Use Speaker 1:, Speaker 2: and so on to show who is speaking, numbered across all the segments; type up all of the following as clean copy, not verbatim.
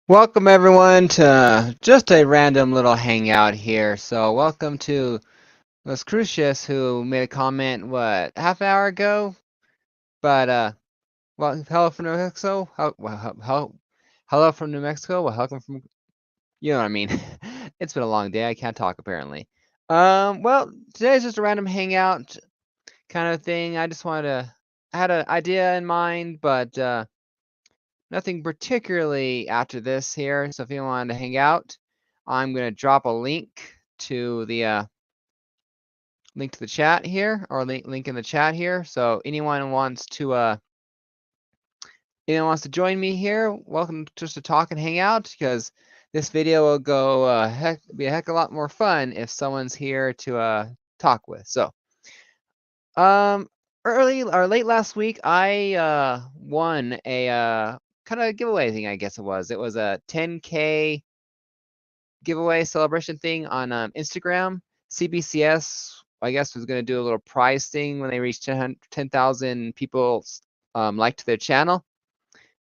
Speaker 1: Welcome everyone to just a random little hangout here. So welcome to Los Crucius who made a comment half an hour ago. But well, hello from New Mexico. Hello from New Mexico. Well, welcome from you know what I mean. It's been a long day. I can't talk apparently. Well, today's just a random hangout kind of thing. I had an idea in mind, but nothing particularly after this here. So if you wanted to hang out, I'm going to drop a to the link to the chat here, or link in the chat here. So anyone wants to join me here, welcome just to talk and hang out, because this video will go be a heck of a lot more fun if someone's here to talk with. So early or late last week, I won a kind of giveaway thing, I guess it was. It was a 10K giveaway celebration thing on Instagram. CBCS, I guess, was going to do a little prize thing when they reached 10,000 people liked their channel.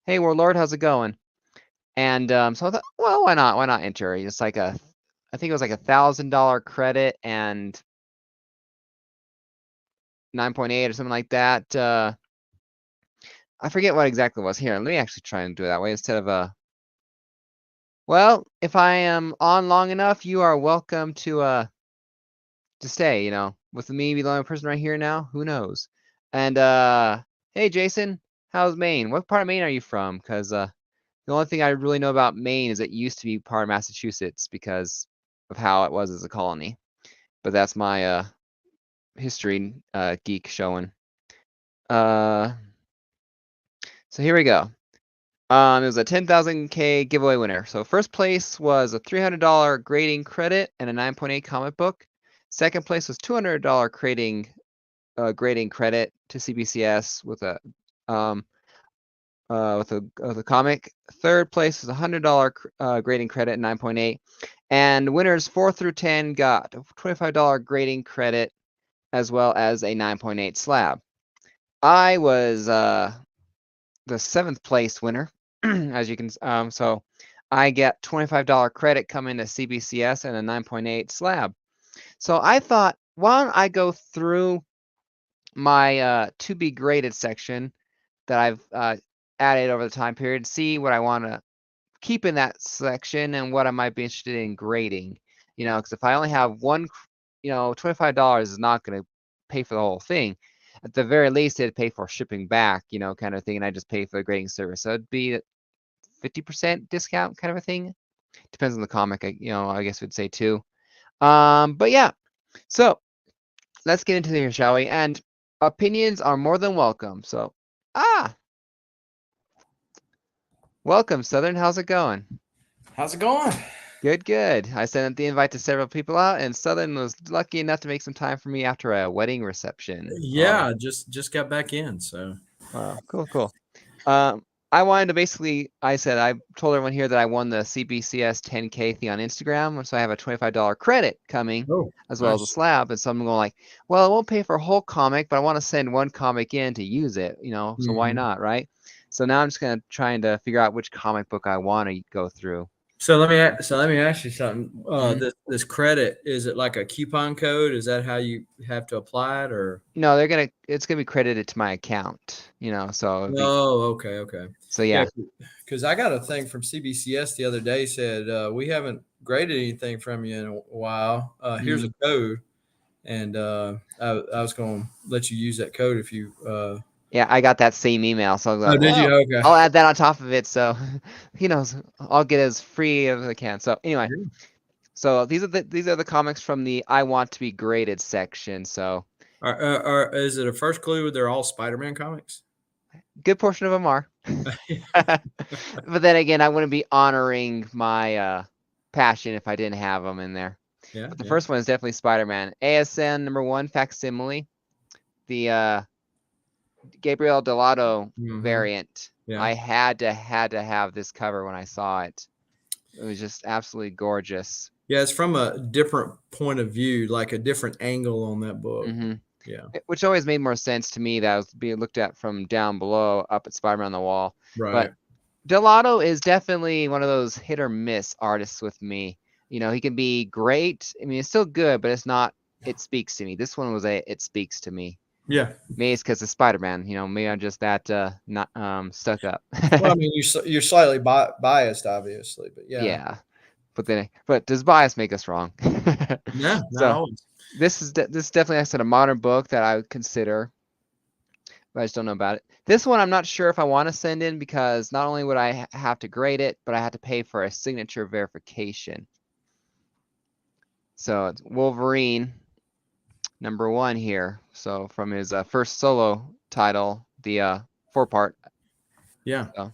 Speaker 1: Hey, Warlord, how's it going? And so I thought, well, why not? Why not enter? It's like I think it was like $1,000 credit and 9.8 or something like that. I forget what exactly it was. Here, let me actually try and do it that way instead of well, if I am on long enough, you are welcome to stay, with me be the only person right here now. Who knows? And hey Jason, how's Maine? What part of Maine are you from? Because the only thing I really know about Maine is it used to be part of Massachusetts because of how it was as a colony. But that's my history geek showing. So here we go. It was a 10,000K giveaway winner. So first place was a $300 grading credit and a 9.8 comic book. Second place was $200 grading credit to CBCS with a comic. Third place was $100 grading credit and 9.8. And winners 4 through 10 got $25 grading credit as well as a 9.8 slab. I was the 7th place winner, as you can, so I get $25 credit coming to CBCS and a 9.8 slab. So I thought, why don't I go through my to be graded section that I've added over the time period, see what I want to keep in that section and what I might be interested in grading. Because if I only have one, $25 is not going to pay for the whole thing. At the very least, it'd pay for shipping back, kind of thing, and I just pay for the grading service. So it'd be 50% discount kind of a thing. Depends on the comic, I guess we'd say too. But yeah, so let's get into here, shall we? And opinions are more than welcome. So, welcome, Southern. How's it going?
Speaker 2: How's it going?
Speaker 1: Good, good. I sent the invite to several people out, and Southern was lucky enough to make some time for me after a wedding reception.
Speaker 2: Yeah, just got back in, so.
Speaker 1: Wow, cool, cool. I wanted to basically, I told everyone here that I won the CBCS 10K thing on Instagram, so I have a $25 credit coming
Speaker 2: Oh,
Speaker 1: as well as a
Speaker 2: nice.
Speaker 1: slab. And so I'm going like, well, it won't pay for a whole comic, but I want to send one comic in to use it, so why
Speaker 2: Mhm.
Speaker 1: not, right? So now I'm just gonna trying to figure out which comic book I want to go through.
Speaker 2: So let me ask you something.
Speaker 1: Mhm.
Speaker 2: This credit, is it like a coupon code? Is that how you have to apply it, or?
Speaker 1: No, it's gonna be credited to my account, so it'd be,
Speaker 2: Oh, okay.
Speaker 1: so
Speaker 2: Yeah,
Speaker 1: yeah.
Speaker 2: because I got a thing from CBCS the other day said we haven't graded anything from you in a while. Here's a
Speaker 1: Mhm.
Speaker 2: code, and I was going to let you use that code if you.
Speaker 1: Yeah, I got that same email, so I was
Speaker 2: Oh,
Speaker 1: like,
Speaker 2: did you?
Speaker 1: well,
Speaker 2: Okay.
Speaker 1: I'll add that on top of it, so he knows I'll get as free as I can. So anyway,
Speaker 2: Yeah.
Speaker 1: so these are the comics from the I want to be graded section. So
Speaker 2: Is it a first clue? They're all Spider-Man comics.
Speaker 1: good portion of them are, but then again, I wouldn't be honoring my passion if I didn't have them in there.
Speaker 2: Yeah,
Speaker 1: But the
Speaker 2: yeah.
Speaker 1: first one is definitely Spider-Man. ASN #1 facsimile, the Gabriel Delato
Speaker 2: Mhm.
Speaker 1: variant.
Speaker 2: Yeah.
Speaker 1: I had to have this cover when I saw it. It was just absolutely gorgeous.
Speaker 2: Yeah, it's from a different point of view, like a different angle on that book.
Speaker 1: Hmm
Speaker 2: Yeah.
Speaker 1: Which always made more sense to me that I was being looked at from down below up at Spider-Man on the wall. But
Speaker 2: Right.
Speaker 1: Delato is definitely one of those hit or miss artists with me. You know, he can be great. I mean, it's still good, but it's not. It speaks to me. This one was a. It speaks to me.
Speaker 2: Yeah.
Speaker 1: Maybe it's because of Spider-Man. You know, maybe I'm just that not stuck up.
Speaker 2: Well, I mean, you're slightly biased, obviously, but yeah.
Speaker 1: Yeah, but does bias make us wrong?
Speaker 2: No, not
Speaker 1: So
Speaker 2: always.
Speaker 1: this definitely, I said, a modern book that I would consider, but I just don't know about it. This one I'm not sure if I want to send in because not only would I have to grade it, but I have to pay for a signature verification. So it's Wolverine, #1 here. So from his first solo title, the 4-part.
Speaker 2: Yeah.
Speaker 1: So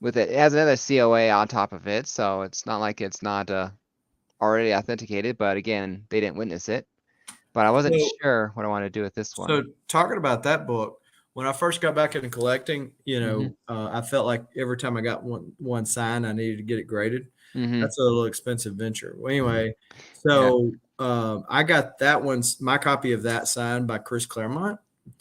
Speaker 1: with it has another COA on top of it, so it's not like it's not already authenticated. But again, they didn't witness it. But I wasn't
Speaker 2: So,
Speaker 1: sure what I wanted to do with this one.
Speaker 2: so talking about that book, when I first got back into collecting,
Speaker 1: Mm-hmm.
Speaker 2: I felt like every time I got one sign, I needed to get it graded.
Speaker 1: Mm-hmm.
Speaker 2: That's a little expensive venture. Well, anyway,
Speaker 1: Yeah.
Speaker 2: so I got that one's my copy of that signed by Chris Claremont,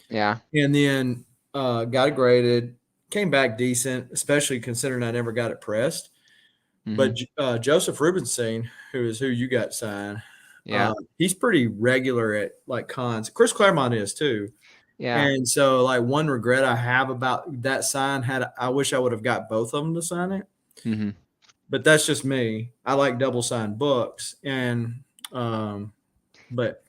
Speaker 1: Yeah.
Speaker 2: and then got it graded. Came back decent, especially considering I never got it pressed.
Speaker 1: Mm-hmm.
Speaker 2: But Joseph Rubenstein, who is who you got signed,
Speaker 1: Yeah.
Speaker 2: he's pretty regular at like cons. Chris Claremont is too.
Speaker 1: Yeah.
Speaker 2: And so, like, one regret I have about that sign had I wish I would have got both of them to sign it,
Speaker 1: Mm-hmm.
Speaker 2: but that's just me. I like double signed books, and but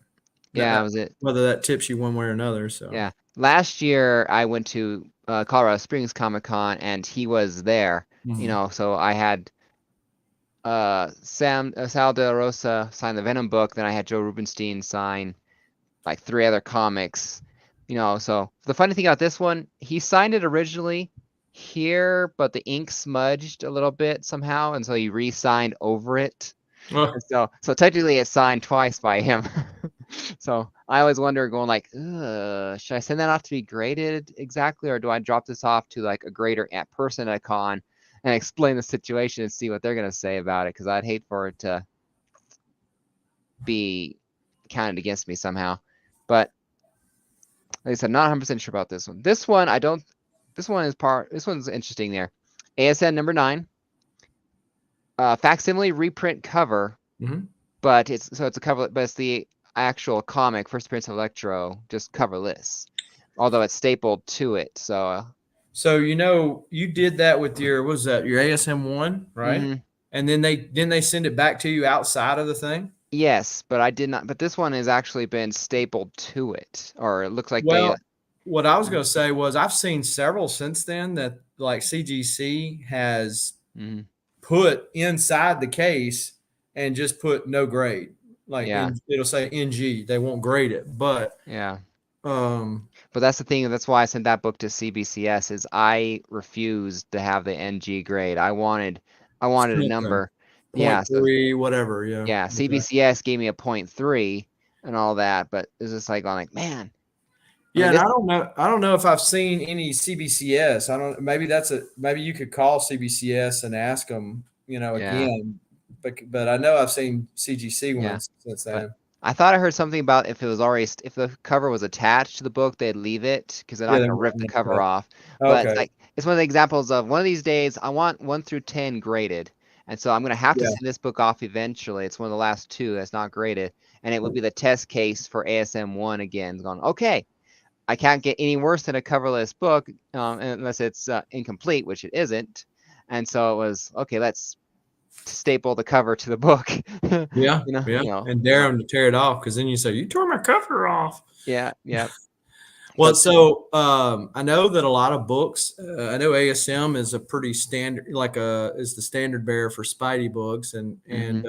Speaker 1: Yeah. That was it.
Speaker 2: whether that tips you one way or another. So
Speaker 1: Yeah. Last year I went to Colorado Springs Comic Con and he was there. You
Speaker 2: Mhm.
Speaker 1: know, so I had Sal De La Rosa sign the Venom book. Then I had Joe Rubenstein sign like 3 other comics. You know, so the funny thing about this one, he signed it originally here, but the ink smudged a little bit somehow, and so he re-signed over it.
Speaker 2: Oh,
Speaker 1: And so technically it's signed twice by him. So I always wonder, going like, should I send that off to be graded exactly, or do I drop this off to like a grader at person at a con and explain the situation and see what they're gonna say about it? Because I'd hate for it to be counted against me somehow. But like I said, not 100% sure about this one. This one I don't. This one is part. This one's interesting there. ASN #9. Facsimile reprint cover,
Speaker 2: mhm.
Speaker 1: but it's a cover, but it's the actual comic First Appearance of Electro, just coverless, although it's stapled to it. So,
Speaker 2: So you did that with your what was that your ASM one, right?
Speaker 1: mhm.
Speaker 2: And then they send it back to you outside of the thing.
Speaker 1: Yes, but I did not. But this one has actually been stapled to it, or it looks like they.
Speaker 2: Well, what I was going to say was I've seen several since then that like CGC has
Speaker 1: Mhm.
Speaker 2: put inside the case and just put no grade. Like
Speaker 1: Yeah,
Speaker 2: it'll say NG. They won't grade it, but
Speaker 1: yeah.
Speaker 2: um,
Speaker 1: But that's the thing. That's why I sent that book to CBCS. Is I refused to have the NG grade. I wanted a
Speaker 2: something
Speaker 1: number.
Speaker 2: point
Speaker 1: Yeah. So
Speaker 2: three, whatever. Yeah.
Speaker 1: yeah,
Speaker 2: Okay.
Speaker 1: CBCS gave me a .3 and all that, but it's just like going like, man, I
Speaker 2: Yeah,
Speaker 1: mean
Speaker 2: and
Speaker 1: this.
Speaker 2: I don't know. I don't know if I've seen any CBCS. I don't. Maybe you could call CBCS and ask them.
Speaker 1: Yeah,
Speaker 2: Again, but I know I've seen CGC
Speaker 1: yeah.
Speaker 2: ones since
Speaker 1: But
Speaker 2: then.
Speaker 1: I thought I heard something about if it was already if the cover was attached to the book, they'd leave it because they're
Speaker 2: Yeah,
Speaker 1: not
Speaker 2: they
Speaker 1: going to rip the
Speaker 2: might
Speaker 1: cover
Speaker 2: have
Speaker 1: off.
Speaker 2: to.
Speaker 1: But
Speaker 2: Okay.
Speaker 1: like it's one of the examples of one of these days I want 1 through 10 graded, and so I'm going to have to
Speaker 2: Yeah.
Speaker 1: send this book off eventually. It's one of the last 2 that's not graded, and it would be the test case for ASM 1 again. It's going okay. I can't get any worse than a coverless book unless it's incomplete, which it isn't. And so it was okay. Let's staple the cover to the book.
Speaker 2: Yeah,
Speaker 1: You know,
Speaker 2: yeah,
Speaker 1: you know,
Speaker 2: and dare them to tear it off because then you say you tore my cover off.
Speaker 1: yeah, yeah.
Speaker 2: Well,
Speaker 1: But
Speaker 2: so I know that a lot of books. I know ASM is a pretty standard, is the standard bearer for Spidey books, and
Speaker 1: hmm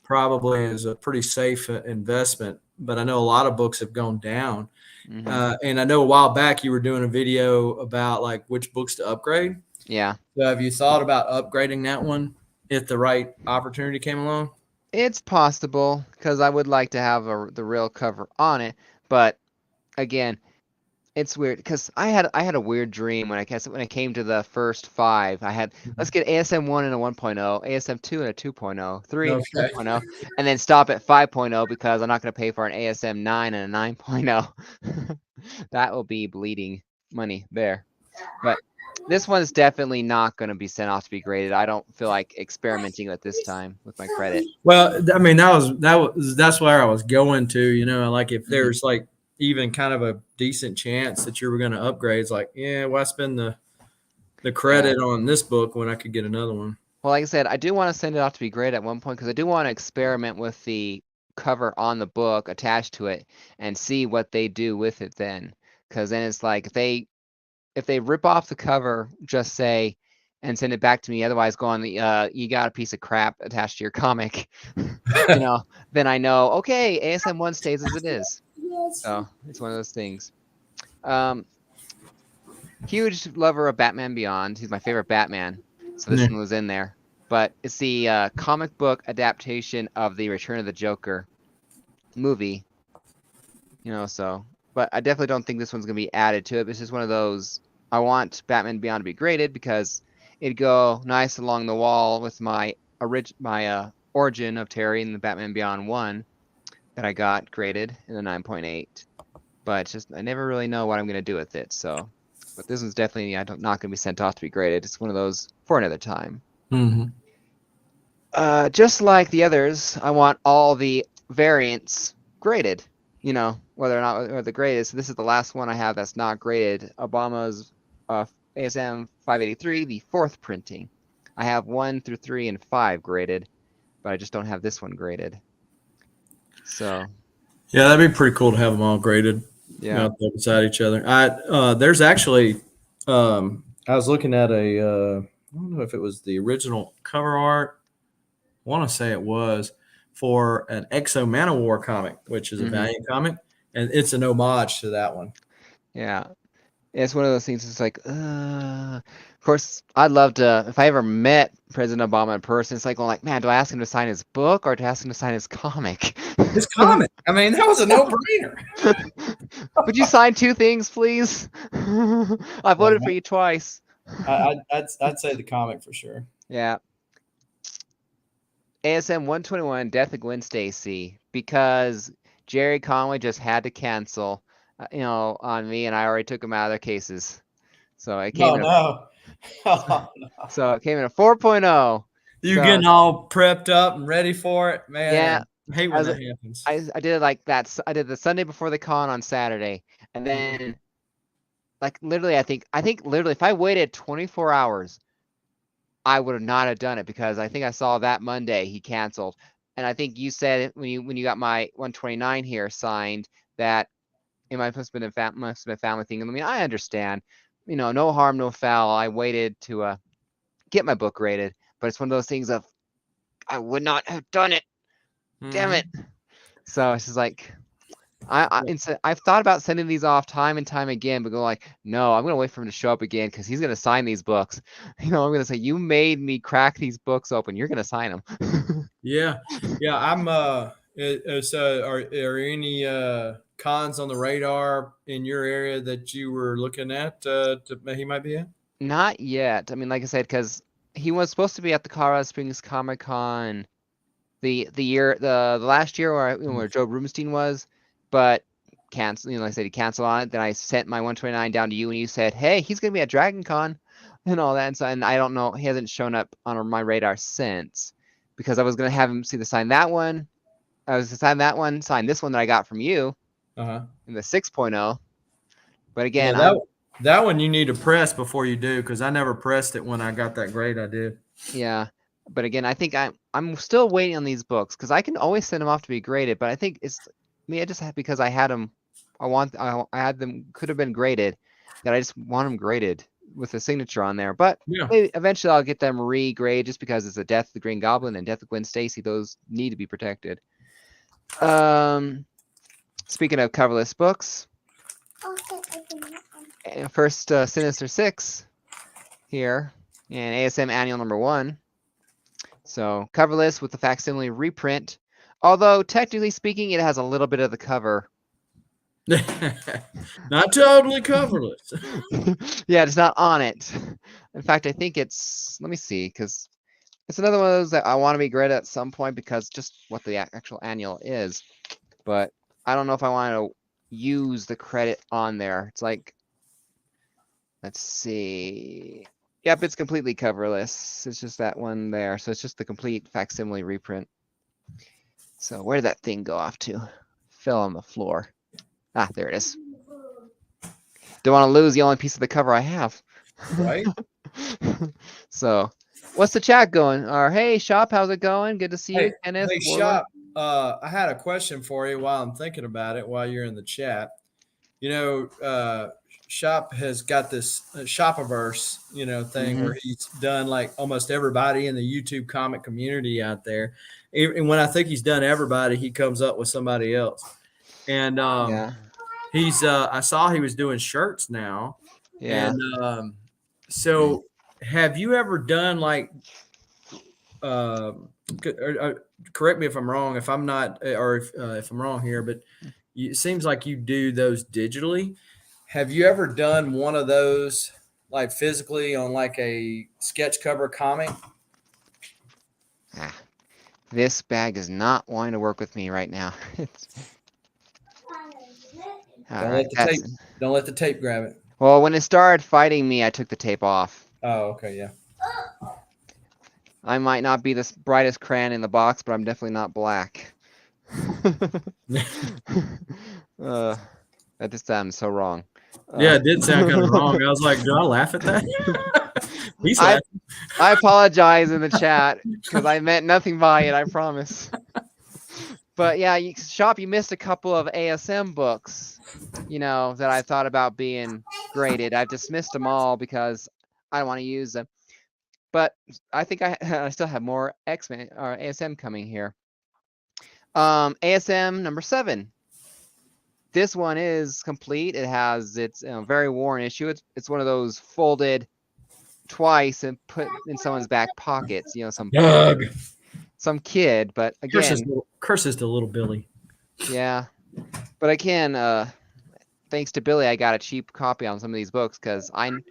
Speaker 2: probably is a pretty safe investment. But I know a lot of books have gone down,
Speaker 1: hmm
Speaker 2: and I know a while back you were doing a video about like which books to upgrade.
Speaker 1: yeah,
Speaker 2: So have you thought about upgrading that one if the right opportunity came along?
Speaker 1: it's possible because I would like to have the real cover on it. But again, it's weird because I had a weird dream when I came to the first 5. I had let's get ASM 1 and a 1.0, ASM 2 and a 2.0, 3 and a
Speaker 2: Okay.
Speaker 1: 3.0, and then stop at 5.0 because I'm not going to pay for an ASM 9 and a 9.0. That will be bleeding money there. But This one's definitely not going to be sent off to be graded. I don't feel like experimenting with this time with my credit.
Speaker 2: Well, I mean, that's where I was going to. Like if there's like even kind of a decent chance that you were going to upgrade, it's like, yeah, why spend the credit on this book when I could get another one?
Speaker 1: Well, like I said, I do want to send it off to be graded at one point because I do want to experiment with the cover on the book attached to it and see what they do with it then. Because then it's like if they rip off the cover, just say and send it back to me. Otherwise, go on the you got a piece of crap attached to your comic. Then I know, okay, ASM 1 stays as it is. So it's one of those things. Huge lover of Batman Beyond. He's my favorite Batman. So this one was in there. But it's the comic book adaptation of the Return of the Joker movie. But I definitely don't think this one's going to be added to it. It's just one of those, I want Batman Beyond to be graded because it'd go nice along the wall with my origin of Terry in the Batman Beyond 1 that I got graded in the 9.8. But it's just, I never really know what I'm going to do with it. But this one's definitely not going to be sent off to be graded. It's one of those for another time. Just like the others, I want all the variants graded. Whether or not they're the greatest. So this is the last one I have that's not graded. Obama's ASM 583, the 4th printing. I have 1 through 3 and 5 graded, but I just don't have this one graded. So
Speaker 2: yeah, that'd be pretty cool to have them all graded.
Speaker 1: Yeah.
Speaker 2: Beside each other. There's actually, I was looking at I don't know if it was the original cover art. I want to say it was for an Exo Manowar comic, which is a Valiant comic, and it's an homage to that one.
Speaker 1: Yeah. It's one of those things. It's like, of course, I'd love to. If I ever met President Obama in person, it's like, well, man, do I ask him to sign his book or do I ask him to sign his comic?
Speaker 2: His comic. I mean, that was a no-brainer.
Speaker 1: Would you sign 2 things, please? I voted for you twice.
Speaker 2: I'd say the comic for sure.
Speaker 1: Yeah. ASM 121, Death of Gwen Stacy, because Jerry Conway just had to cancel, on me, and I already took them out of their cases. So it came So it came in a 4.0.
Speaker 2: You getting all prepped up and ready for it, man?
Speaker 1: Yeah.
Speaker 2: I hate when that happens.
Speaker 1: I did it like that. I did the Sunday before the con on Saturday, and then, like, literally, I think literally, if I waited 24 hours, I would have not have done it because I think I saw that Monday he canceled, and I think you said when you got my 129 here signed that it must have been a family thing. I mean, I understand, no harm, no foul. I waited to get my book rated, but it's one of those things of I would not have done it. Damn it. So it's just like I've thought about sending these off time and time again, but go like, no, I'm gonna wait for him to show up again because he's gonna sign these books. I'm gonna say, you made me crack these books open. You're gonna sign them.
Speaker 2: Yeah. I'm. So, are any cons on the radar in your area that you were looking at? He might be at.
Speaker 1: Not yet. I mean, like I said, because he was supposed to be at the Colorado Springs Comic Con the last year where Joe Rubenstein was, but cancel. Like I said, he canceled on it. Then I sent my 129 down to you, and you said, "Hey, he's gonna be at Dragon Con," and all that. And I don't know. He hasn't shown up on my radar since because I was gonna have him sign that one. I was to sign that one, sign this one that I got from you in the 6.0. But again,
Speaker 2: that one you need to press before you do because I never pressed it when I got that grade I did.
Speaker 1: Yeah. But again, I think I'm still waiting on these books because I can always send them off to be graded. But I think it's me. I just have because I had them. I had them could have been graded. That I just want them graded with a signature on there. But maybe eventually I'll get them re-graded just because it's a Death of the Green Goblin and Death of Gwen Stacy. Those need to be protected. Speaking of coverless books, first Sinister Six here in ASM Annual number 1. So coverless with the facsimile reprint. Although technically speaking, it has a little bit of the cover.
Speaker 2: Not totally coverless.
Speaker 1: Yeah, it's not on it. In fact, I think it's. Let me see, because it's another one of those that I want to be graded at some point because just what the actual annual is. But I don't know if I want to use the credit on there. It's like Let's see. Yep, it's completely coverless. It's just that one there. So it's just the complete facsimile reprint. So where did that thing go off to? Fell on the floor. Ah, there it is. Don't want to lose the only piece of the cover I have.
Speaker 2: Right.
Speaker 1: So, what's the chat going? Or hey, shop, how's it going? Good to see you, Kenneth.
Speaker 2: Hey,
Speaker 1: Warlord.
Speaker 2: Shop. I had a question for you while I'm thinking about it. While you're in the chat, you know, Shop has got this Shopaverse, thing
Speaker 1: Mhm.
Speaker 2: where he's done like almost everybody in the YouTube comic community out there. And when I think he's done everybody, he comes up with somebody else. And
Speaker 1: Yeah.
Speaker 2: he's I saw he was doing shirts now.
Speaker 1: Yeah.
Speaker 2: And so have you ever done like correct me if I'm wrong, if I'm not, or if I'm wrong here, but it seems like you do those digitally. Have you ever done one of those like physically on like a sketch cover comic?
Speaker 1: Ah, this bag is not wanting to work with me right now. All
Speaker 2: Don't
Speaker 1: right,
Speaker 2: let the
Speaker 1: that's
Speaker 2: tape. Don't let the tape grab it.
Speaker 1: well. When it started fighting me, I took the tape off.
Speaker 2: Oh, okay, yeah.
Speaker 1: I might not be the brightest crayon in the box, but I'm definitely not black. That just sounds so wrong.
Speaker 2: Yeah, it did sound kind of wrong. I was like, do I laugh at that? He's
Speaker 1: I
Speaker 2: laughing.
Speaker 1: I apologize in the chat because I meant nothing by it. I promise. But yeah, Shop, you missed a couple of ASM books, that I thought about being graded. I've dismissed them all because I don't want to use them. But I think I still have more X-Men or ASM coming here. ASM number 7. This one is complete. It has its very worn issue. It's one of those folded twice and put in someone's back pockets.
Speaker 2: Doug.
Speaker 1: Some kid. But again,
Speaker 2: Curses to little Billy.
Speaker 1: yeah. But again, thanks to Billy, I got a cheap copy on some of these books because when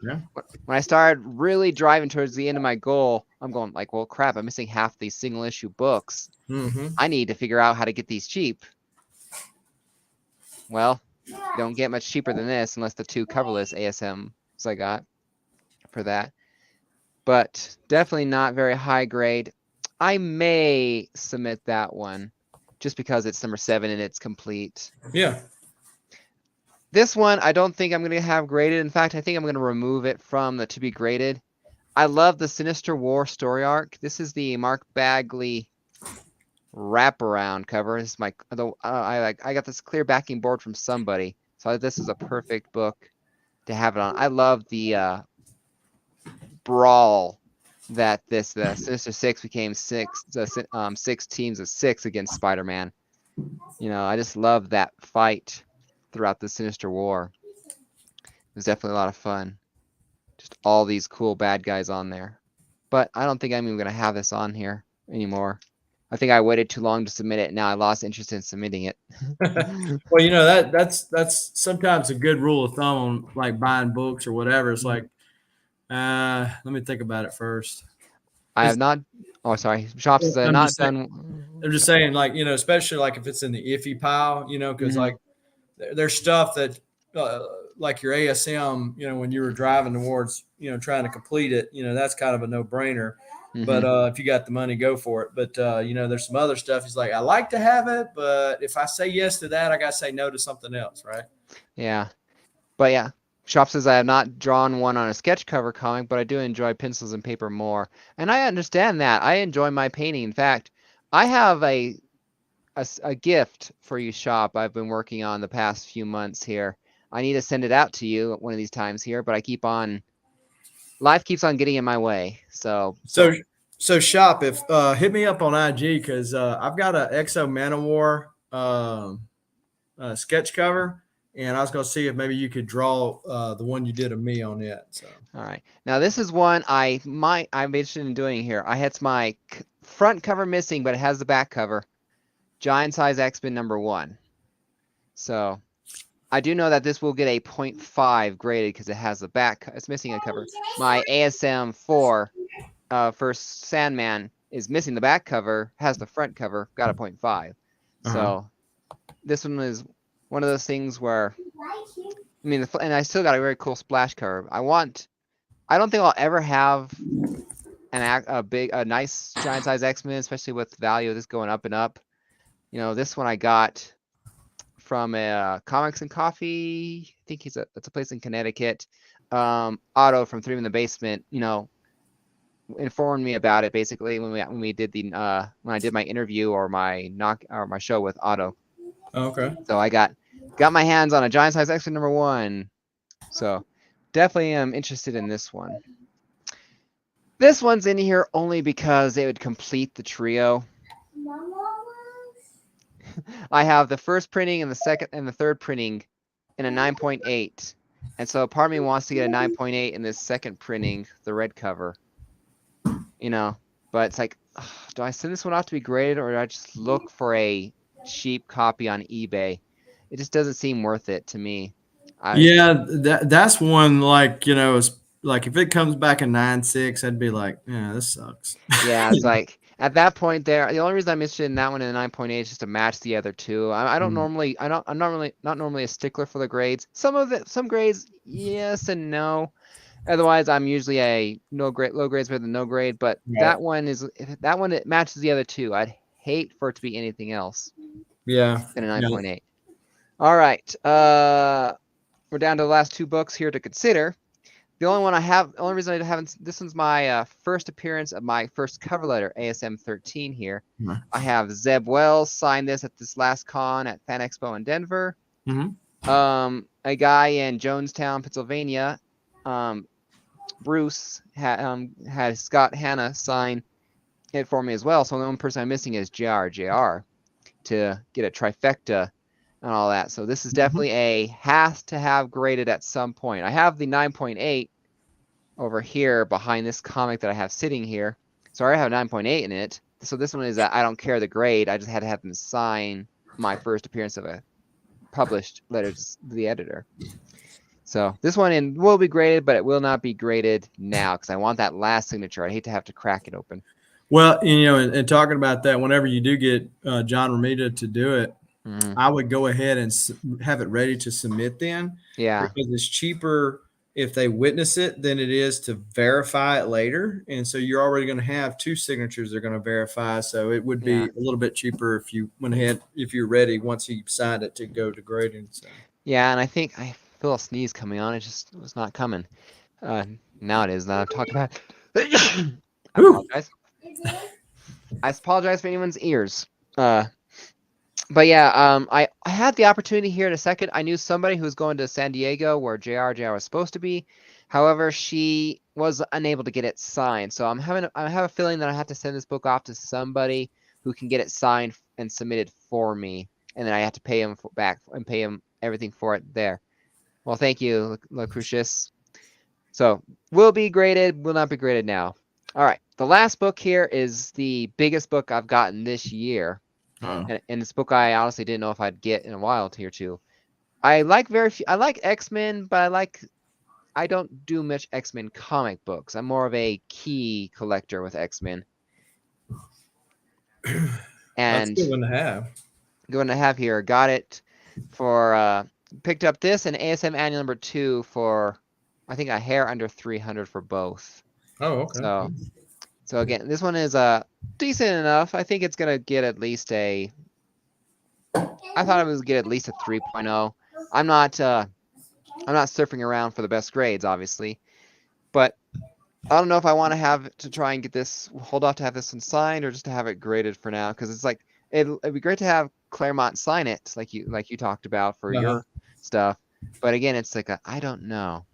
Speaker 1: I started really driving towards the end of my goal, I'm going like, well, crap, I'm missing half these single issue books.
Speaker 2: Mm-hmm.
Speaker 1: I need to figure out how to get these cheap. Well, you don't get much cheaper than this unless the 2 coverless ASMs I got for that. But definitely not very high grade. I may submit that one just because it's number 7 and it's complete.
Speaker 2: Yeah.
Speaker 1: This one, I don't think I'm going to have graded. In fact, I think I'm going to remove it from the to be graded. I love the Sinister War story arc. This is the Mark Bagley wraparound cover. This is I got this clear backing board from somebody, so this is a perfect book to have it on. I love the brawl that the Sinister Six became 6 teams of 6 against Spider-Man. I just love that fight throughout the Sinister War. It was definitely a lot of fun. Just all these cool bad guys on there. But I don't think I'm even going to have this on here anymore. I think I waited too long to submit it. Now I lost interest in submitting it.
Speaker 2: Well, that's sometimes a good rule of thumb on like buying books or whatever. It's like, let me think about it first.
Speaker 1: I have not. Oh, sorry. Shops says I have not done.
Speaker 2: I'm just saying, like, especially like if it's in the iffy pile, because like there's stuff that like your ASM, when you were driving towards, trying to complete it, that's kind of a no brainer. But if you got the money, go for it. But there's some other stuff. He's like, I like to have it, but if I say yes to that, I got to say no to something else, right?
Speaker 1: Yeah, but yeah, Shop says I have not drawn one on a sketch cover comic, but I do enjoy pencils and paper more, and I understand that. I enjoy my painting. In fact, I have a gift for you, Shop. I've been working on the past few months here. I need to send it out to you one of these times here, but life keeps on getting in my way. So
Speaker 2: Shop, if hit me up on IG because I've got an Exo Manowar sketch cover, and I was going to see if maybe you could draw the one you did of me on it. So
Speaker 1: all right, now this is one I'm interested in doing here. It's my front cover missing, but it has the back cover. Giant Size X-Men number 1. So I do know that this will get a 0.5 graded because it has the back. It's missing a cover. My ASM 4 first Sandman is missing the back cover, has the front cover, got a 0.5. So this one is one of those things where I mean, and I still got a very cool splash cover. I don't think I'll ever have a nice giant size X-Men, especially with the value of this going up and up. This one I got from Comics and Coffee. I think that's a place in Connecticut. Otto from Three in the Basement, informed me about it basically when we did when I did my interview or my show with Otto.
Speaker 2: Okay.
Speaker 1: So I got my hands on a giant size X-Men #1. So definitely am interested in this one. This one's in here only because it would complete the trio. I have the first printing and the second and the third printing in a 9.8. And so part of me wants to get a 9.8 in this second printing, the red cover. But it's like, do I send this one off to be graded, or do I just look for a cheap copy on eBay? It just doesn't seem worth it to me.
Speaker 2: Yeah, that's one, like, it's like if it comes back in 9.6, I'd be like, yeah, this sucks.
Speaker 1: Yeah, it's like at that point there, the only reason I'm interested in that one in the 9.8 is just to match the other two. I'm not normally a stickler for the grades. Some grades, yes and no. Otherwise, I'm usually a low grades better than no grade. But
Speaker 2: Right.
Speaker 1: it matches the other two. I'd hate for it to be anything else
Speaker 2: Yeah.
Speaker 1: than a 9.8. All right, we're down to the last two books here to consider. The only reason I haven't, this one's my first appearance of my first cover letter, ASM 13 here.
Speaker 2: Mhm.
Speaker 1: I have Zeb Wells sign this at this last con at Fan Expo in Denver.
Speaker 2: Mm-hmm.
Speaker 1: A guy in Jonestown, Pennsylvania, Bruce, had Scott Hanna sign it for me as well. So the only person I'm missing is JR to get a trifecta and all that. So this is definitely has to have graded at some point. I have the 9.8 over here behind this comic that I have sitting here. So I already have a 9.8 in it. So this one is I don't care the grade. I just had to have them sign my first appearance of a published letter to the editor. So this one will be graded, but it will not be graded now because I want that last signature. I hate to have to crack it open.
Speaker 2: Well, and talking about that, whenever you do get John Romita to do it, I would go ahead and have it ready to submit then.
Speaker 1: Yeah.
Speaker 2: Because it's cheaper if they witness it than it is to verify it later. And so you're already going to have two signatures they're going to verify. So it would be a little bit cheaper if you went ahead, if you're ready once he signed it to go to grading. So.
Speaker 1: Yeah, and I think I feel a sneeze coming on. It just was not coming. Now it is. Now I'm talking about it. I apologize. I apologize for anyone's ears. But yeah, I had the opportunity here in a second. I knew somebody who was going to San Diego where JR was supposed to be. However, she was unable to get it signed. So I have a feeling that I have to send this book off to somebody who can get it signed and submitted for me, and then I have to pay him back and pay him everything for it there. Well, thank you, Lucretius. So will be graded, will not be graded now. All right, the last book here is the biggest book I've gotten this year. And this book I honestly didn't know if I'd get in a while here too. I like I like X-Men, but I don't do much X-Men comic books. I'm more of a key collector with X-Men. And
Speaker 2: that's a good one to have.
Speaker 1: Going to have here, got it for picked up this and ASM Annual #2 for I think a hair under 300 for both.
Speaker 2: Oh, okay.
Speaker 1: So again, this one is decent enough. I think it's gonna get at least a. I thought it was get at least a 3.0. I'm not surfing around for the best grades, obviously, but I don't know if I want to have to try and get this, hold off to have this one signed or just to have it graded for now, because it's like it'd be great to have Claremont sign it, like you talked about for your stuff. But again, it's like I don't know.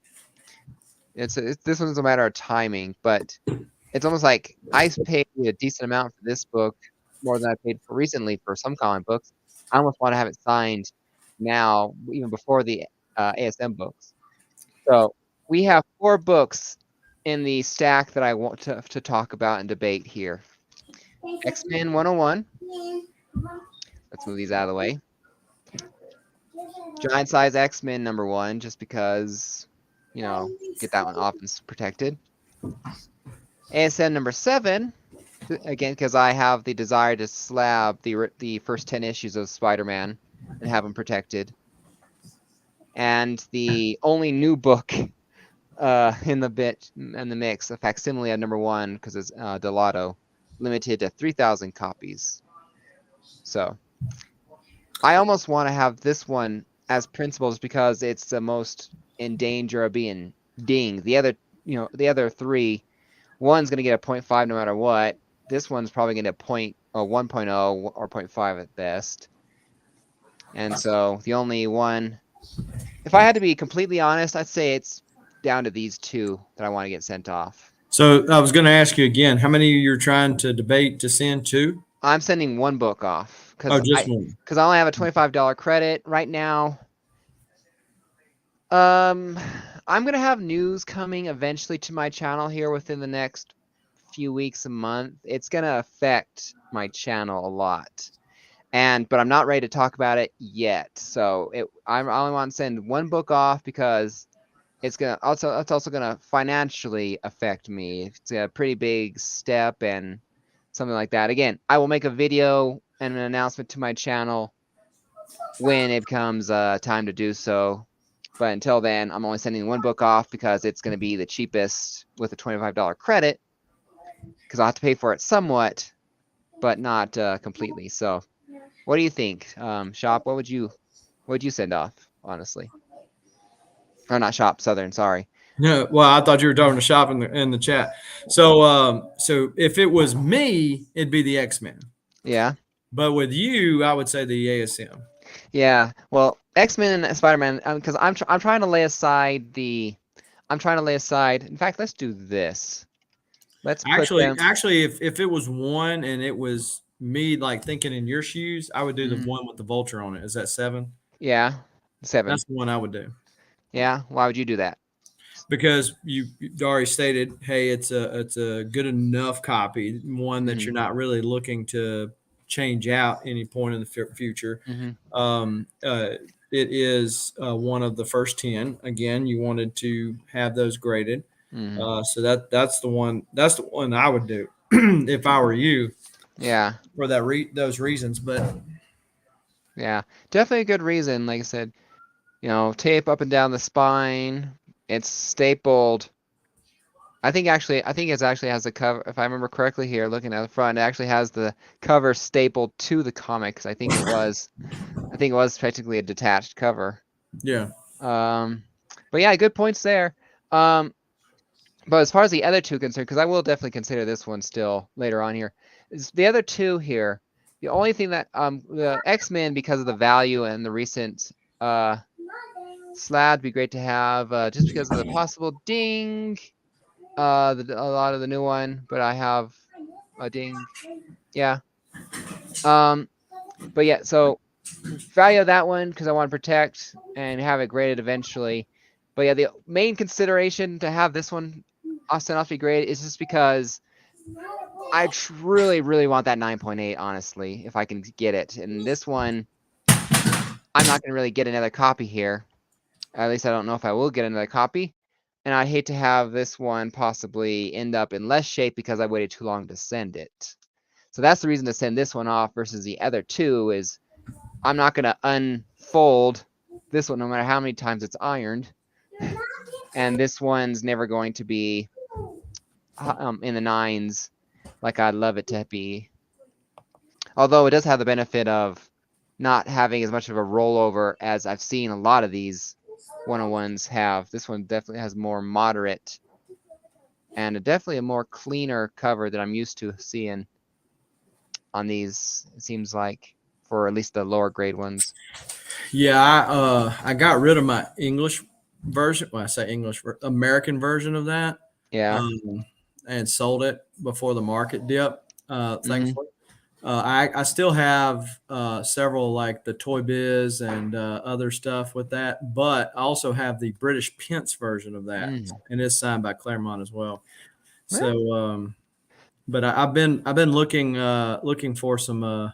Speaker 1: This one's a matter of timing, but it's almost like I paid a decent amount for this book, more than I paid for recently for some comic books. I almost want to have it signed now, even before the ASM books. So we have 4 books in the stack that I want to talk about and debate here. X-Men 101. Let's move these out of the way. Giant size X-Men #1, just because, get that one off and protected. ASM #7, again, because I have the desire to slab the first 10 issues of Spider-Man and have them protected. And the only new book in the mix, a facsimile of #1, because it's Delato, limited to 3,000 copies. So I almost want to have this one as principal, because it's the most in danger of being dinged. The other three, one's going to get a 0.5 no matter what. This one's probably going to point a 1.0 or 0.5 at best. And so the only one, if I had to be completely honest, I'd say it's down to these two that I want to get sent off.
Speaker 2: So I was going to ask you again, how many you're trying to debate to send to?
Speaker 1: I'm sending one book off
Speaker 2: Oh,
Speaker 1: because
Speaker 2: just
Speaker 1: I
Speaker 2: one.
Speaker 1: because I only have a $25 credit right now. I'm gonna have news coming eventually to my channel here within the next few weeks, a month. It's gonna affect my channel a lot, but I'm not ready to talk about it yet. So I only want to send one book off because it's also gonna financially affect me. It's a pretty big step and something like that. Again, I will make a video and an announcement to my channel when it becomes time to do so. But until then, I'm only sending one book off because it's going to be the cheapest with a $25 credit, because I'll have to pay for it somewhat, but not completely. So what do you think, Shop? What would you send off, honestly? Or not Shop, Southern, sorry.
Speaker 2: No, well, I thought you were talking to shop in the chat. So if it was me, it'd be the X-Men.
Speaker 1: Yeah.
Speaker 2: But with you, I would say the ASM.
Speaker 1: Yeah. Well, X-Men and Spider-Man, because I'm trying to lay aside In fact, let's do this. Let's put them.
Speaker 2: Actually, if it was one and it was me, like thinking in your shoes, I would do the one with the vulture on it. Is that 7?
Speaker 1: Yeah, 7.
Speaker 2: That's the one I would do.
Speaker 1: Yeah. Why would you do that?
Speaker 2: Because you already stated, hey, it's a good enough copy, one that
Speaker 1: Mm-hmm.
Speaker 2: you're not really looking to change out any point in the future.
Speaker 1: Mm-hmm.
Speaker 2: It is one of the first 10. Again, you wanted to have those graded,
Speaker 1: Mm-hmm.
Speaker 2: so that's the one. That's the one I would do if I were you
Speaker 1: Yeah.
Speaker 2: for those reasons. But
Speaker 1: Yeah. Definitely a good reason. Like I said, tape up and down the spine. It's stapled. I think it actually has the cover. If I remember correctly here, looking at the front, it actually has the cover stapled to the comic. 'Cause I think it was technically a detached cover.
Speaker 2: yeah,
Speaker 1: But yeah, good points there. But as far as the other two concerned, because I will definitely consider this one still later on here, is the other two here. The only thing that the X-Men, because of the value and the recent slab, be great to have, just because of the possible ding. A lot of the new one, but I have a ding. Yeah. But yeah, so value of that one because I want to protect and have it graded eventually. But yeah, the main consideration to have this one sent off to be graded is just because I really, really want that 9.8, honestly, if I can get it. And this one, I'm not going to really get another copy here. At least I don't know if I will get another copy. And I'd hate to have this one possibly end up in less shape because I waited too long to send it. So that's the reason to send this one off versus the other two is I'm not going to unfold this one no matter how many times it's ironed. And this one's never going to be in the 9s like I'd love it to be. Although it does have the benefit of not having as much of a rollover as I've seen a lot of these 101s have. This one definitely has more moderate and definitely a more cleaner cover that I'm used to seeing on these, it seems like, for at least the lower grade ones.
Speaker 2: yeah. I got rid of my English version. Well, I say English, American version of that.
Speaker 1: Yeah.
Speaker 2: And sold it before the market dip.
Speaker 1: Mm-hmm.
Speaker 2: Thankfully, I still have several like the Toy Biz and other stuff with that, but I also have the British Pence version of that, and it's signed by Claremont as well. So, but I've been looking for some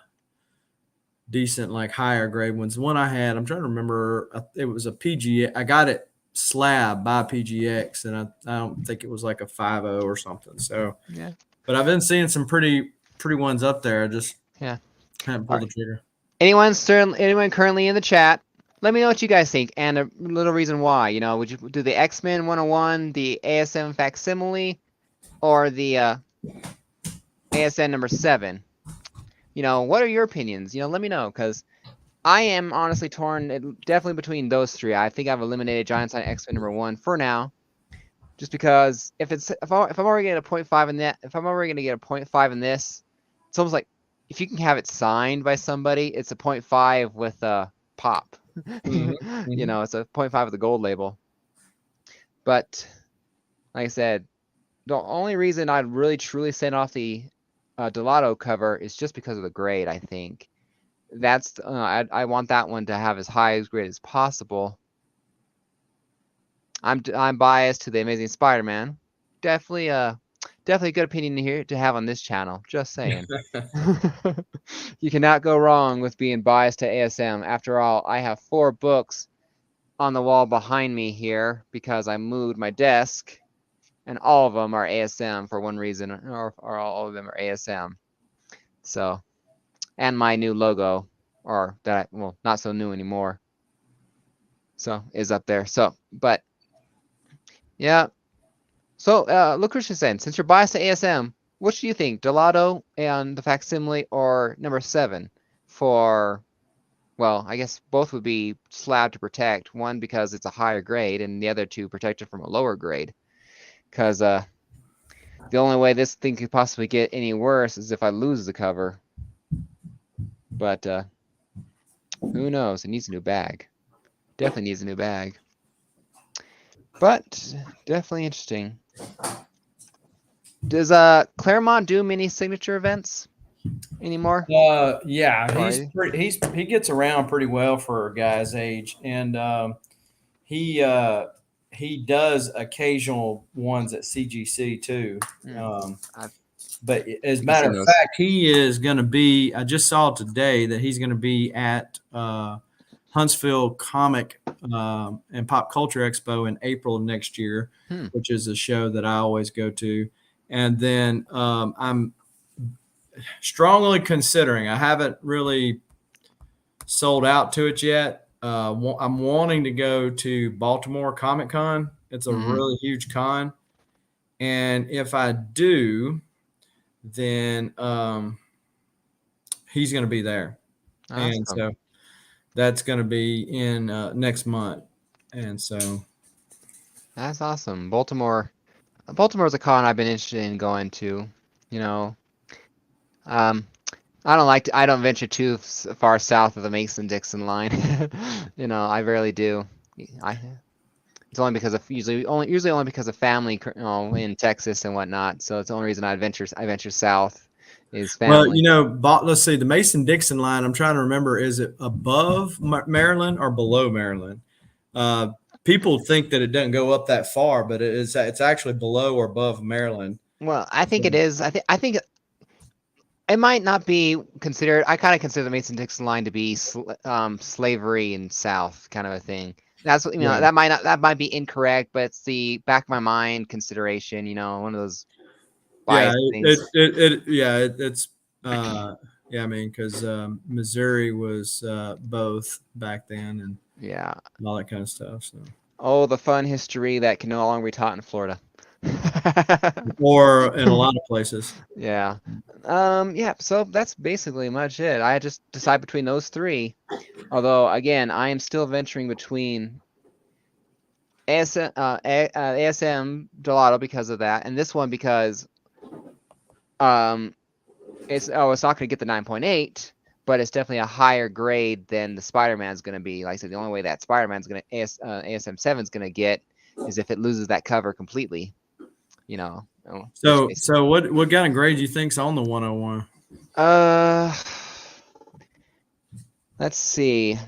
Speaker 2: decent like higher grade ones. The one I had, I'm trying to remember, it was a PG. I got it slab by PGX, and I don't think it was like a 5.0 or something. So
Speaker 1: Yeah.
Speaker 2: but I've been seeing some pretty ones up there. I just
Speaker 1: Yeah.
Speaker 2: haven't
Speaker 1: All
Speaker 2: pulled the
Speaker 1: right.
Speaker 2: trigger.
Speaker 1: Anyone currently in the chat? let me know what you guys think, and a little reason why. You know, would you do the X-Men 101, the ASM facsimile, or the ASN number 7? You know, what are your opinions? You know, let me know, because I am honestly torn, definitely between those three. I think I've eliminated Giant Sign X-Men number 1 for now, just because if I'm already getting a 0.5 in that, if I'm already gonna get a 0.5 in this, it's almost like if you can have it signed by somebody, it's a 0.5 with a pop.
Speaker 2: Mhm,
Speaker 1: You
Speaker 2: mhm.
Speaker 1: know, it's a 0.5 with a gold label. But like I said, the only reason I'd really truly send off the Delato cover is just because of the grade. I think that's I want that one to have as high as grade as possible. I'm biased to the Amazing Spider-Man. Definitely definitely a good opinion here to have on this channel. Just saying. You cannot go wrong with being biased to ASM. After all, I have 4 books on the wall behind me here because I moved my desk, and all of them are ASM for one reason, or all of them are ASM. So, and my new logo, or that well, not so new anymore. So is up there. So, but yeah. So, look what she's saying. Since you're biased to ASM, which do you think, Delato and the facsimile, or number 7 for? Well, I guess both would be slab to protect. One because it's a higher grade, and the other to protect it from a lower grade. Because the only way this thing could possibly get any worse is if I lose the cover. But who knows? It needs a new bag. Definitely needs a new bag. But definitely interesting. Does Claremont do many signature events anymore?
Speaker 2: Yeah,
Speaker 1: Or
Speaker 2: he gets around pretty well for a guy's age, and he uh, he does occasional ones at CGC too.
Speaker 1: hmm,
Speaker 2: Um,
Speaker 1: I
Speaker 2: but as a
Speaker 1: think I've
Speaker 2: matter
Speaker 1: seen
Speaker 2: of
Speaker 1: those.
Speaker 2: fact, he is going to be. I just saw today that he's going to be at Huntsville Comic and Pop Culture Expo in April of next year,
Speaker 1: Hmm.
Speaker 2: which is a show that I always go to. And then I'm strongly considering. I haven't really sold out to it yet. I'm wanting to go to Baltimore Comic Con. It's a
Speaker 1: Mm-hmm.
Speaker 2: really huge con, and if I do, then he's going to be there, and
Speaker 1: Awesome.
Speaker 2: so that's going to be in next month, and so
Speaker 1: That's awesome. Baltimore's a con I've been interested in going to. You know, um, I don't venture too far south of the Mason-Dixon line. You know, I rarely do. I It's only because of usually only because of family, you know, in Texas and whatnot. So it's the only reason I venture south is
Speaker 2: well,
Speaker 1: family.
Speaker 2: let's see, the Mason Dixon line. I'm trying to remember, is it above Maryland or below Maryland? Uh, People think that it doesn't go up that far, but it's actually below or above Maryland.
Speaker 1: Well, I think it
Speaker 2: So,
Speaker 1: is. I think it might not be considered. I kind of consider the Mason-Dixon line to be slavery in South kind of a thing. That's what, you know,
Speaker 2: yeah,
Speaker 1: that might be incorrect, but it's the back of my mind consideration. You know, one of those
Speaker 2: yeah,
Speaker 1: biased things.
Speaker 2: it's yeah. I mean, because Missouri was both back then and
Speaker 1: Yeah.
Speaker 2: all that kind of stuff. So,
Speaker 1: Oh, the fun history that can no longer be taught in Florida.
Speaker 2: or in a lot of places.
Speaker 1: Yeah. Yeah, so that's basically much it. I just decide between those three. Although, again, I am still venturing between ASM Gelato because of that, and this one because um it's not going to get the 9.8, but it's definitely a higher grade than the Spider-Man's going to be. Like I said, the only way that Spider-Man's going to ASM 7's going to get is if it loses that cover completely, you know, which basically.
Speaker 2: So what kind of grade do you think's on the 101?
Speaker 1: Uh, let's see.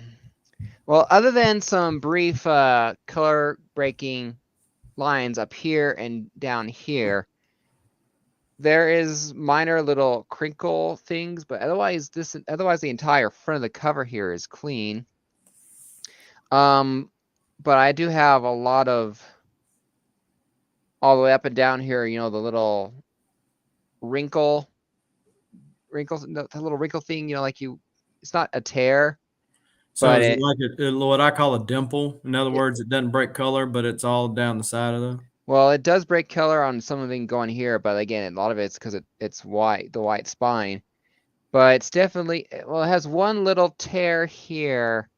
Speaker 1: Well, other than some brief color breaking lines up here and down here, there is minor little crinkle things, but otherwise the entire front of the cover here is clean. Um, but I do have a lot of all the way up and down here, you know, the little wrinkles, the little wrinkle thing, you know, like it's not a tear,
Speaker 2: So
Speaker 1: but
Speaker 2: is it
Speaker 1: it
Speaker 2: like what I call a dimple? In other words, it doesn't break color, but it's all down the side of the.
Speaker 1: well, it does break color on some of it going here, but again, a lot of it's because it's white, the white spine. But it's definitely, well, it has one little tear here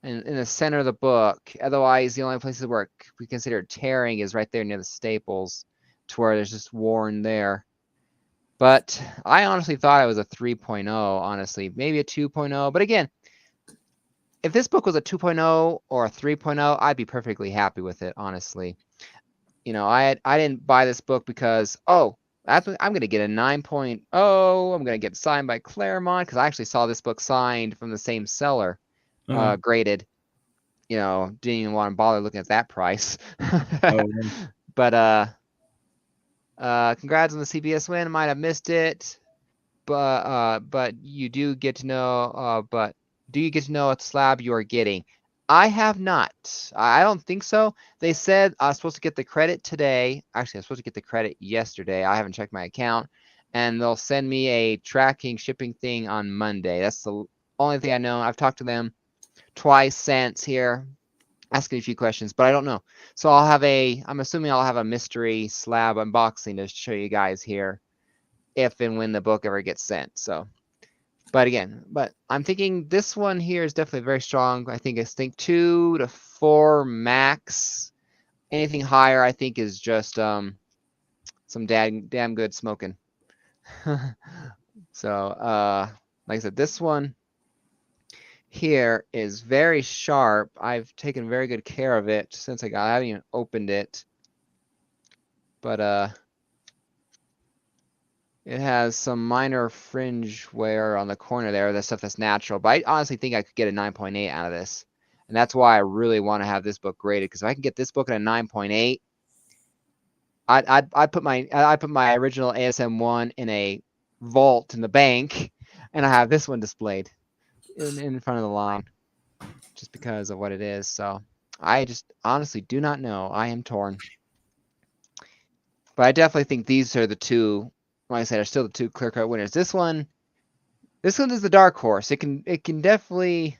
Speaker 1: in the center of the book. Otherwise, the only places where we consider tearing is right there near the staples, to where there's just worn there. But I honestly thought it was a 3.0, honestly, maybe a 2.0. But again, if this book was a 2.0 or a 3.0, I'd be perfectly happy with it, honestly. You know, I didn't buy this book because, oh, I'm going to get a 9.0. I'm going to get signed by Claremont, because I actually saw this book signed from the same seller,
Speaker 2: Uh,
Speaker 1: graded. You know, didn't even want to bother looking at that price.
Speaker 2: oh,
Speaker 1: But congrats on the CBS win. Might have missed it, but you do get to know. But do you get to know what slab you are getting? I have not. I don't think so. They said I was supposed to get the credit today. Actually, I was supposed to get the credit yesterday. I haven't checked my account, and they'll send me a tracking shipping thing on Monday. That's the only thing I know. I've talked to them twice since here, asking a few questions, but I don't know. So I'm assuming I'll have a mystery slab unboxing to show you guys here if and when the book ever gets sent. So, but I'm thinking this one here is definitely very strong. I think 2 to 4 max. Anything higher, I think, is just some damn good smoking. So, like I said, this one here is very sharp. I've taken very good care of it since I haven't even opened it. But it has some minor fringe wear on the corner there. That stuff that's natural. But I honestly think I could get a 9.8 out of this. And that's why I really want to have this book graded, because if I can get this book at a 9.8, I'd put my original ASM1 in a vault in the bank, and I have this one displayed in front of the line, just because of what it is. So I just honestly do not know. I am torn. But I definitely think these are the two, like I said, are still the two clear-cut winners. This one is the dark horse. It can definitely,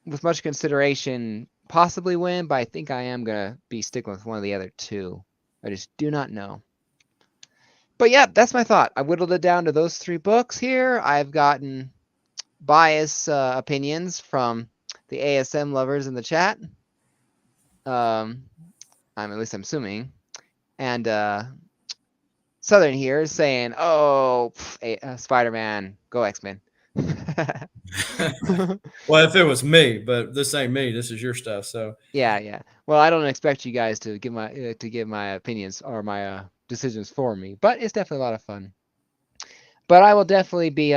Speaker 1: with much consideration, possibly win, but I think I am gonna be sticking with one of the other two. I just do not know. But yeah, that's my thought. I whittled it down to those 3 books here. I've gotten bias opinions from the ASM lovers in the chat. At least I'm assuming. And Southern here is saying, "Oh, Spider-Man, go X-Men."
Speaker 2: well, if it was me, but this ain't me. This is your stuff. So
Speaker 1: Yeah. Well, I don't expect you guys to give my opinions or my decisions for me, but it's definitely a lot of fun. But I will definitely be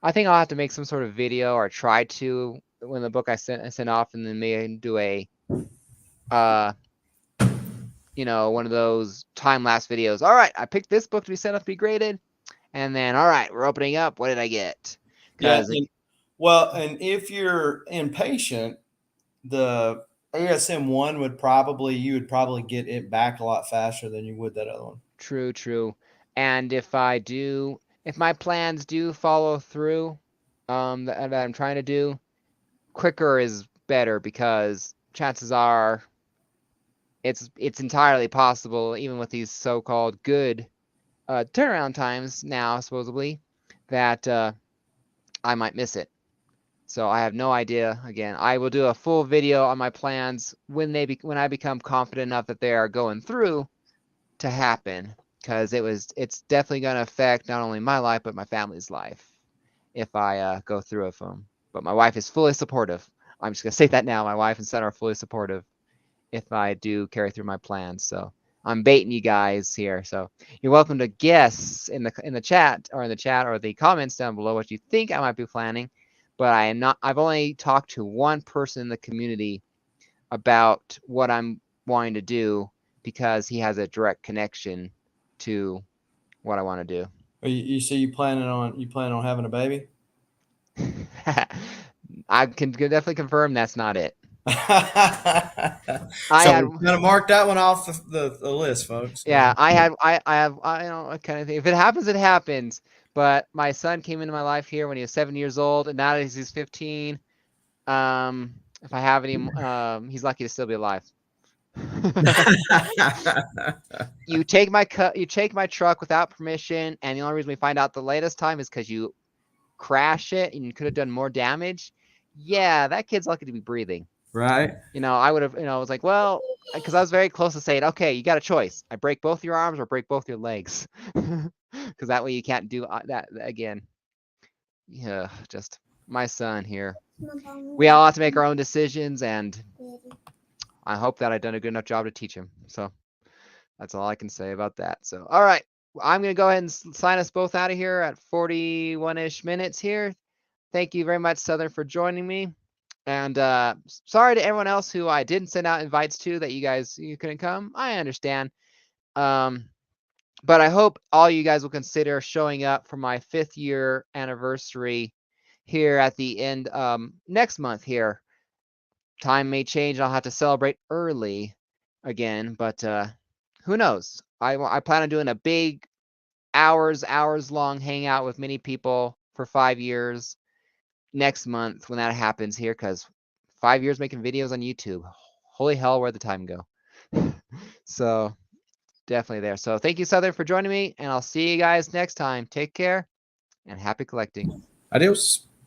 Speaker 1: I think I'll have to make some sort of video, or try to, when the book I sent off, and then maybe do a uh one of those time lapse videos. All right, I picked this book to be sent off to be graded, and then all right, we're opening up. What did I get?
Speaker 2: yeah.
Speaker 1: Because
Speaker 2: Well, and if you're impatient, the ASM1 you would probably get it back a lot faster than you would that other one.
Speaker 1: true. And if my plans do follow through, that I'm trying to do, quicker is better, because chances are it's entirely possible, even with these so-called good turnaround times now, supposedly, that I might miss it. So I have no idea. Again, I will do a full video on my plans when I become confident enough that they are going through to happen, because it's definitely going to affect not only my life but my family's life if I go through with them. But my wife is fully supportive. I'm just going to say that now. My wife and son are fully supportive if I do carry through my plans. So I'm baiting you guys here. So you're welcome to guess in the chat or the comments down below what you think I might be planning. But I am not. I've only talked to one person in the community about what I'm wanting to do, because he has a direct connection to what I want to do.
Speaker 2: You see, you planning on having a baby?
Speaker 1: I can definitely confirm that's not it. I
Speaker 2: So
Speaker 1: had,
Speaker 2: we kind of marked that one off the list, folks.
Speaker 1: yeah, I don't know, kind of thing. If it happens, it happens. But my son came into my life here when he was 7 years old, and now that he's 15, if I have any, he's lucky to still be alive. You take my truck without permission, and the only reason we find out the latest time is because you crash it and you could have done more damage. Yeah, that kid's lucky to be breathing.
Speaker 2: Right.
Speaker 1: I would have, I was like, well, because I was very close to saying, okay, you got a choice. I break both your arms or break both your legs, because that way you can't do that again. Yeah, just my son here. We all have to make our own decisions, and I hope that I've done a good enough job to teach him. So that's all I can say about that. So, all right, I'm gonna go ahead and sign us both out of here at 41-ish minutes here. Thank you very much, Southern, for joining me. And sorry to everyone else who I didn't send out invites to that you couldn't come. I understand. But I hope all you guys will consider showing up for my 5th year anniversary here at the end next month here. Time may change. I'll have to celebrate early again, but who knows? I plan on doing a big hours long hangout with many people for 5 years next month when that happens here, because 5 years making videos on YouTube. Holy hell, where'd the time go? So definitely there. So thank you, Southern, for joining me, and I'll see you guys next time. Take care and happy collecting.
Speaker 2: Adios.